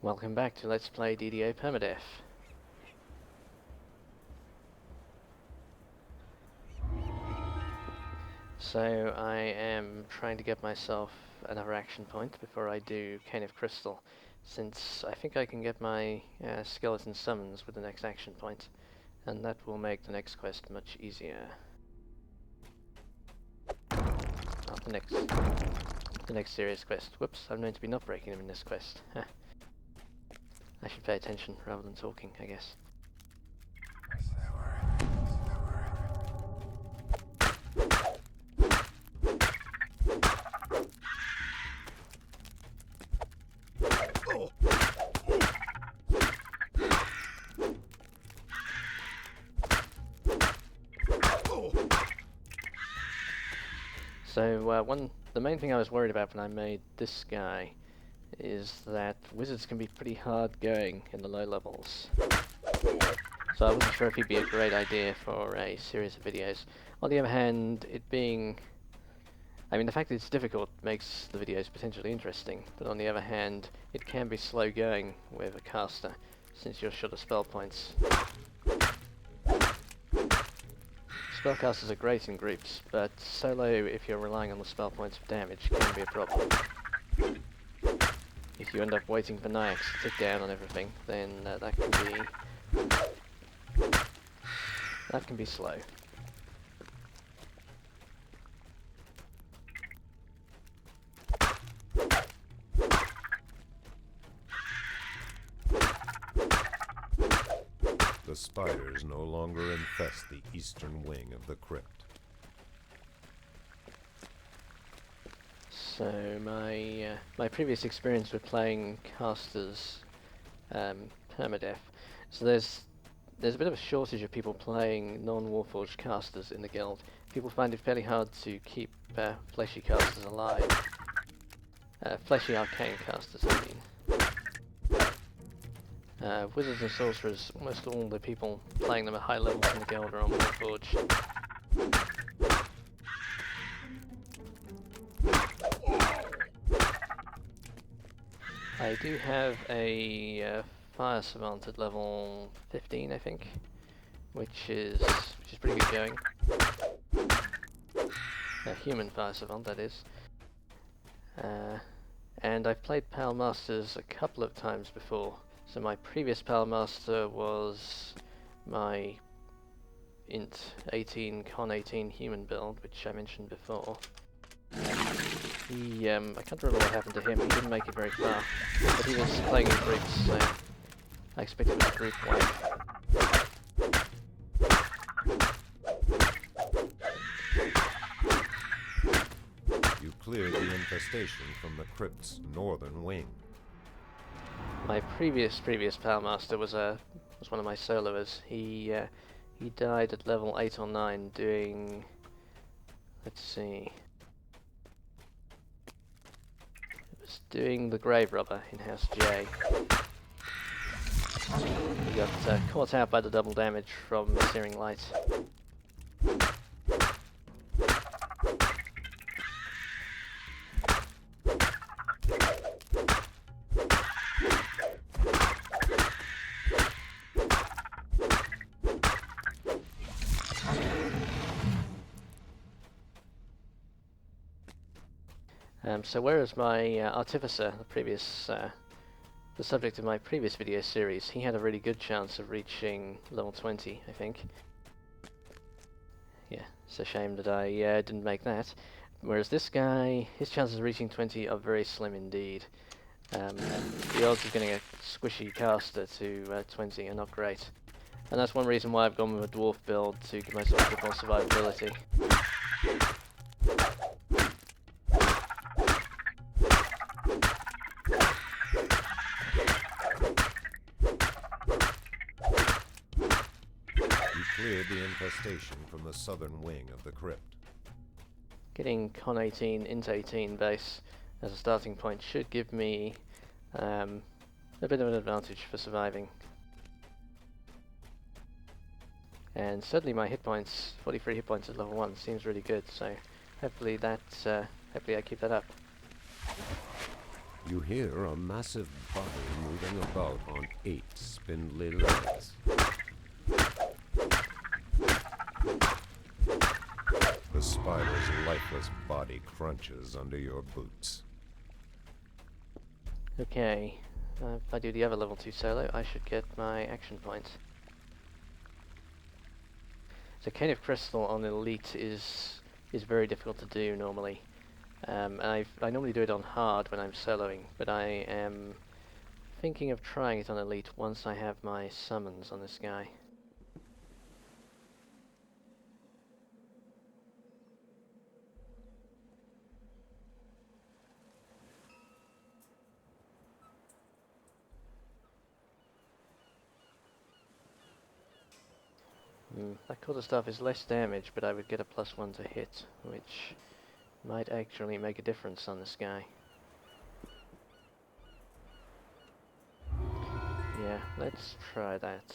Welcome back to Let's Play DDO Permadeath. So I am trying to get myself another action point before I do Cane of Crystal, since I think I can get my skeleton summons with the next action point, and that will make the next quest much easier. Oh, the next serious quest. Whoops, I'm meant to be not breaking them in this quest. I should pay attention rather than talking, I guess. So the main thing I was worried about when I made this guy is that wizards can be pretty hard going in the low levels. So I wasn't sure if he'd be a great idea for a series of videos. On the other hand, the fact that it's difficult makes the videos potentially interesting, but on the other hand, it can be slow going with a caster, since you're short of spell points. Spellcasters are great in groups, but solo, if you're relying on the spell points for damage, can be a problem. If you end up waiting for Niac to tick down on everything, then that can be slow. The spiders no longer infest the eastern wing of the crypt. So my previous experience with playing casters permadeath, so there's a bit of a shortage of people playing non-Warforged casters in the guild. People find it fairly hard to keep fleshy casters alive. Fleshy arcane casters, I mean. Wizards and sorcerers, almost all the people playing them at high levels in the guild are on Warforged. I do have a fire savant at level 15, I think, which is pretty good going. A human fire savant, that is. And I've played Pal Masters a couple of times before. So my previous Pal Master was my int 18 con 18 human build, which I mentioned before. I can't remember what happened to him. He didn't make it very far, but he was playing in groups, so I expect it was a group wipe. You cleared the infestation from the crypt's northern wing. My previous Pal Master was one of my soloers. He died at level 8 or 9 doing, let's see, doing the Grave Robber in House J. He got caught out by the double damage from Searing Light. So whereas my Artificer, the subject of my previous video series, he had a really good chance of reaching level 20, I think. Yeah, it's a shame that I didn't make that. Whereas this guy, his chances of reaching 20 are very slim indeed. The odds of getting a squishy caster to 20 are not great. And that's one reason why I've gone with a dwarf build, to give myself a bit more survivability. Cleared the infestation from the southern wing of the crypt. Getting con 18 into 18 base as a starting point should give me a bit of an advantage for surviving. And certainly my hit points, 43 hit points at level 1, seems really good, so hopefully I keep that up. You hear a massive body moving about on 8 spindly legs. The spider's lifeless body crunches under your boots. Okay, if I do the other level 2 solo, I should get my action point. So Cane of Crystal on Elite is very difficult to do normally. I normally do it on hard when I'm soloing, but I am thinking of trying it on Elite once I have my summons on this guy. That quarter staff is less damage, but I would get a +1 to hit, which might actually make a difference on this guy. Yeah, let's try that.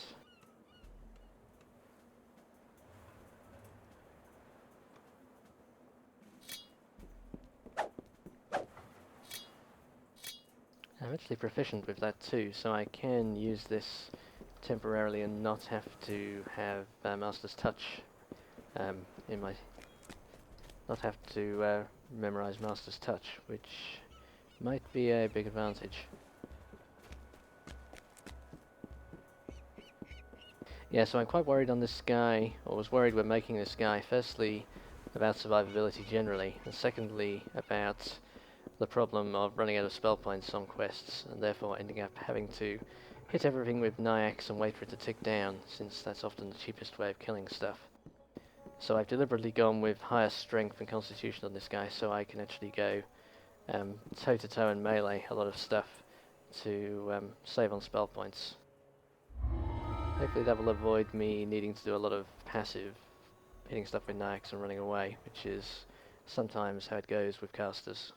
I'm actually proficient with that too, so I can use this temporarily and not have to have Master's Touch in my... not have to memorize Master's Touch, which might be a big advantage. Yeah, so I'm quite worried on this guy, or was worried when making this guy, firstly about survivability generally, and secondly about the problem of running out of spell points on quests, and therefore ending up having to hit everything with Niacs and wait for it to tick down, since that's often the cheapest way of killing stuff. So I've deliberately gone with higher strength and constitution on this guy, so I can actually go toe-to-toe and melee a lot of stuff to save on spell points. Hopefully that will avoid me needing to do a lot of passive hitting stuff with Niacs and running away, which is sometimes how it goes with casters.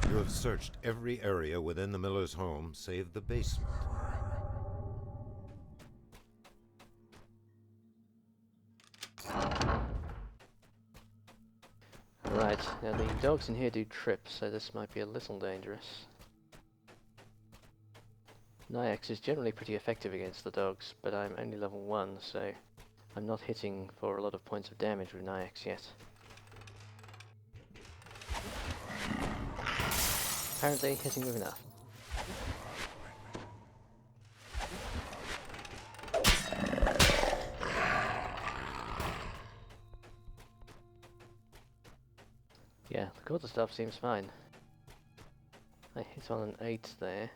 You have searched every area within the miller's home, save the basement. Right, now the dogs in here do trip, so this might be a little dangerous. Niac is generally pretty effective against the dogs, but I'm only level 1, so I'm not hitting for a lot of points of damage with Niac yet. Apparently hitting with enough. Yeah, the quarter staff seems fine. I hit on an 8 there.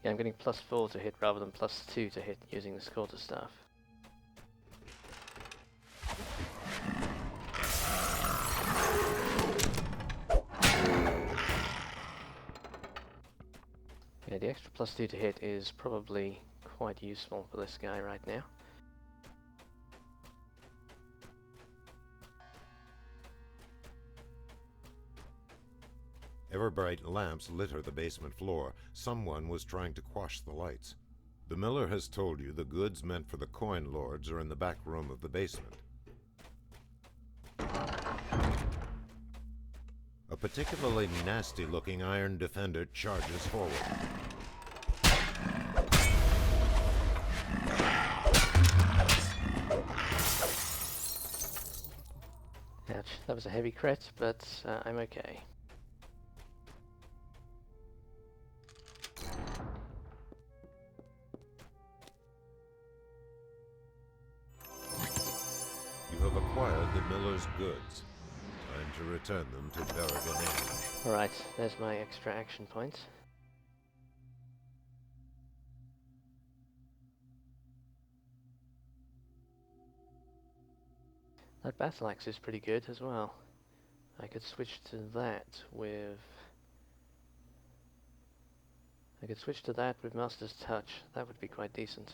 Yeah, I'm getting +4 to hit rather than +2 to hit using this quarter staff. Yeah, the extra +2 to hit is probably quite useful for this guy right now. Ever-bright lamps litter the basement floor. Someone was trying to quash the lights. The miller has told you the goods meant for the coin lords are in the back room of the basement. A particularly nasty-looking iron defender charges forward. Ouch, that was a heavy crit, but I'm okay. You have acquired the miller's goods. Time to return them to Berrigan. Alright, there's my extra action point. That battle axe is pretty good as well. I could switch to that with... Master's Touch. That would be quite decent.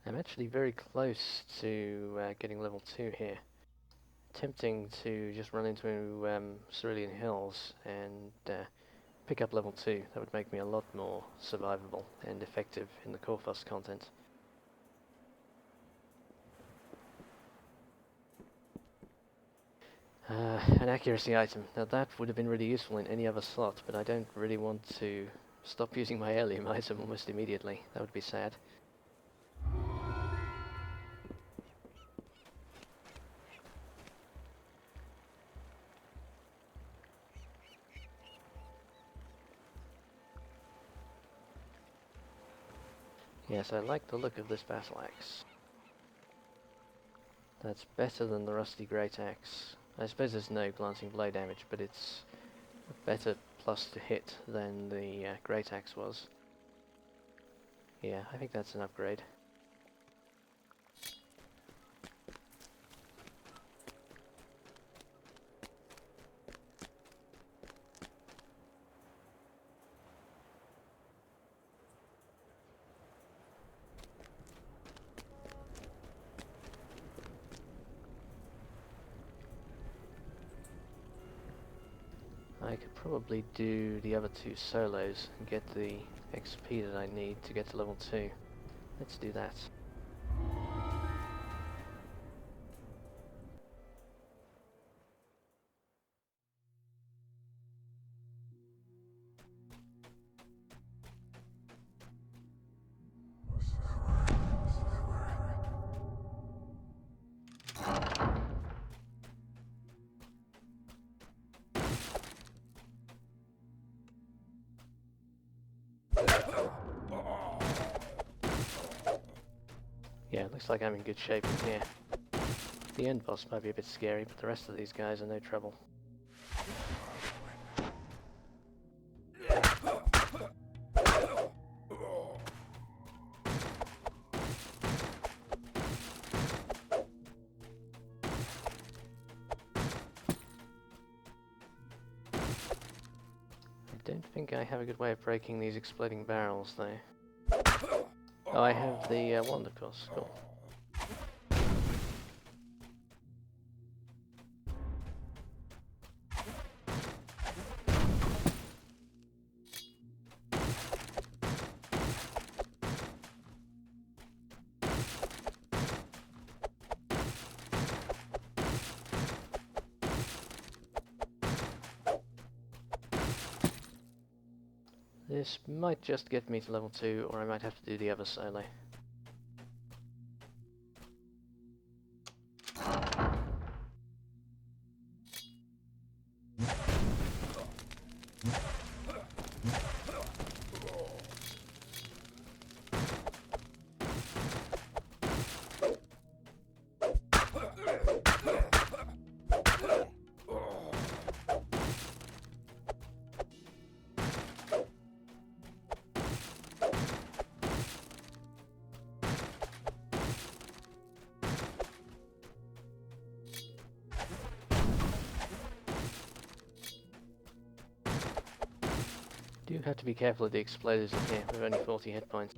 I'm actually very close to getting level 2 here. Tempting to just run into Cerulean Hills and pick up level 2. That would make me a lot more survivable and effective in the Korthos content. An accuracy item. Now that would have been really useful in any other slot, but I don't really want to stop using my heirloom item almost immediately. That would be sad. Yes, I like the look of this battle axe. That's better than the rusty great axe. I suppose there's no glancing blow damage, but it's a better plus to hit than the great axe was. Yeah, I think that's an upgrade. I could probably do the other two solos and get the XP that I need to get to level 2. Let's do that. Yeah, it looks like I'm in good shape in here. The end boss might be a bit scary, but the rest of these guys are no trouble. I don't think I have a good way of breaking these exploding barrels, though. Oh, I have the wand, of course. Cool. This might just get me to level 2, or I might have to do the other solo. Do have to be careful of the exploders in here with only 40 hit points.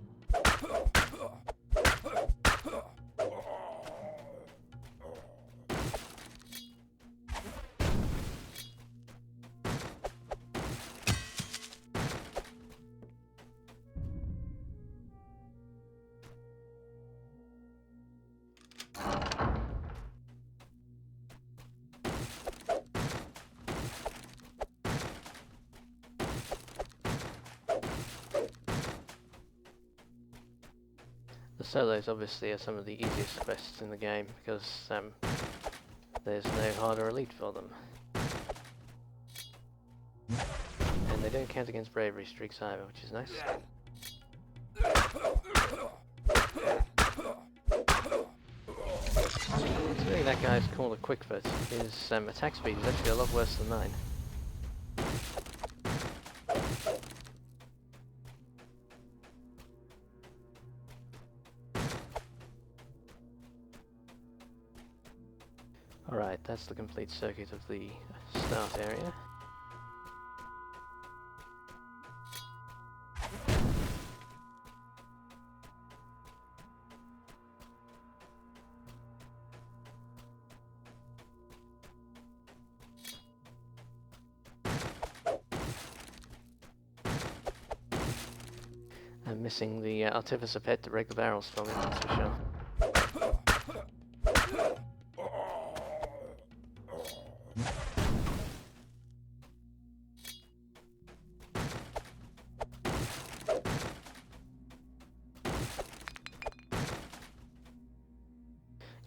The solos obviously are some of the easiest quests in the game because there's no harder elite for them. And they don't count against bravery streaks either, which is nice. Considering that guy's called a quickfoot, his attack speed is actually a lot worse than mine. Alright, that's the complete circuit of the start area. I'm missing the artificer pet to break the barrels for me, that's for sure.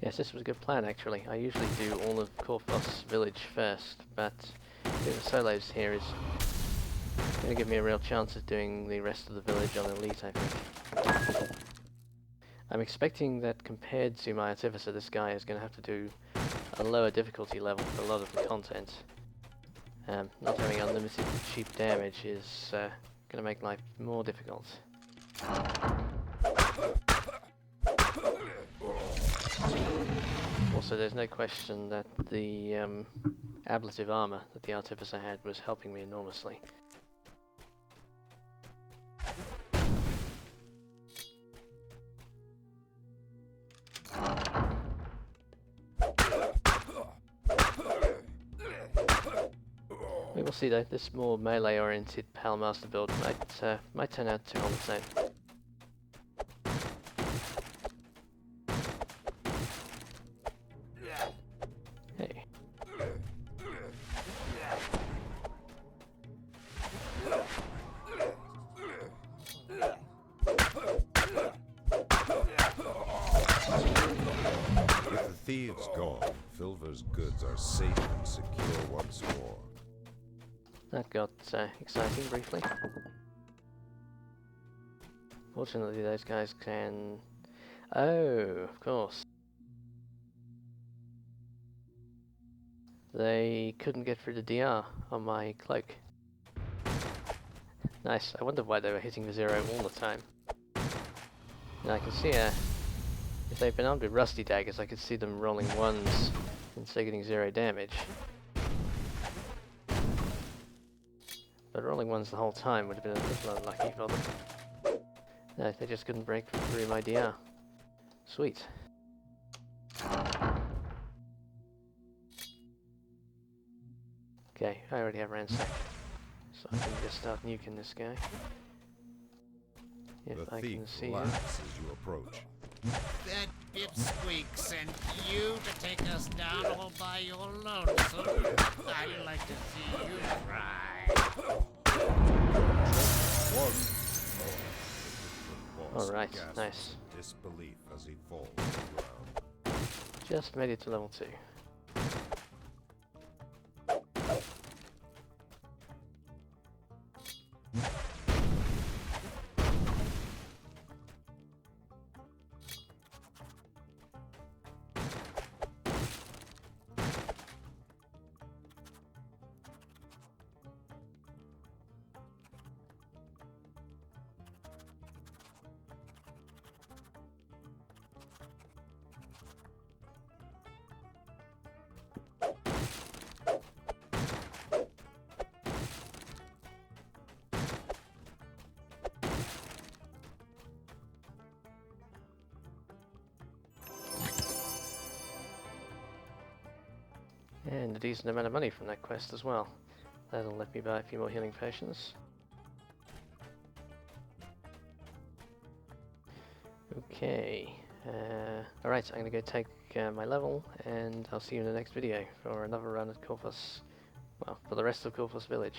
Yes, this was a good plan actually. I usually do all of Korthos village first, but doing the solos here is going to give me a real chance of doing the rest of the village on Elite, I think. I'm expecting that compared to my Artificer, this guy is going to have to do a lower difficulty level for a lot of the content. Not having unlimited cheap damage is going to make life more difficult. Also, there's no question that the ablative armor that the Artificer had was helping me enormously. We will see though, this more melee-oriented Palmaster build might turn out to hold its own. Hey. With the thieves gone, Filver's goods are safe and secure once more. That got exciting briefly. Fortunately, those guys can... Oh, of course. They couldn't get through the DR on my cloak. Nice. I wondered why they were hitting the 0 all the time. Now I can see if they've been armed with rusty daggers, I could see them rolling ones and still getting 0 damage. But rolling ones the whole time would have been a little unlucky for them. No, they just couldn't break through my DR. Sweet. Okay, I already have ransack, so I can just start nuking this guy. If I can see him. As you approach. That pipsqueak sent you to take us down all by your lonesome. I'd like to see you try. Alright, nice. Disbelief as he falls to the ground. Just made it to level 2. And a decent amount of money from that quest as well. That'll let me buy a few more healing potions. Okay. Alright, I'm going to go take my level, and I'll see you in the next video for another run at Korthos. Well, for the rest of Korthos Village.